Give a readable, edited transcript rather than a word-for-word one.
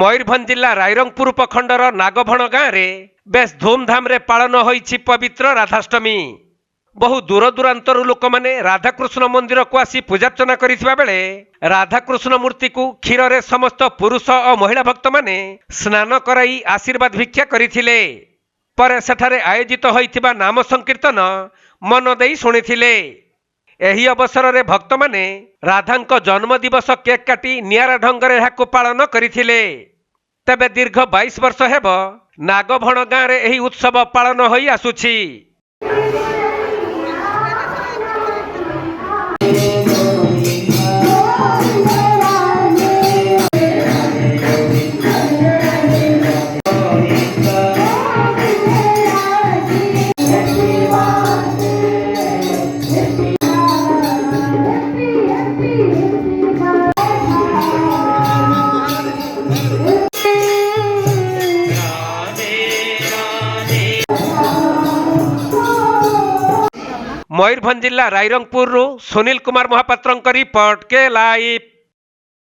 मयूरभंज जिला रायरंगपुर उपखंडर नागभण गाँव में बेस धूमधाम रे पालन होइछि पवित्र राधाष्टमी। बहु दूर दूरांतर लोक माने राधाकृष्ण मंदिर को आसी पूजार्चना करिथिबा बेले राधाकृष्ण मूर्ति को क्षीर रे समस्त पुरुष और महिला भक्त माने स्नान कराई आशीर्वाद भिक्षा करिथिले। पर सेठारे आयोजित होइथिबा नाम संकीर्तन मन देई सुनिथिले। एही अवसर रे भक्त माने राधांक जन्म दिवस केक काटी नियारा ढंगरे एहाको पालन करिथिले। तेबे दीर्घ 22 वर्ष हेब नागभण गाँव रे एही उत्सव पालन होई आसुछि। मयूरभंज जिला रायरंगपुर सुनील कुमार महापात्र रिपोर्ट के लाइव।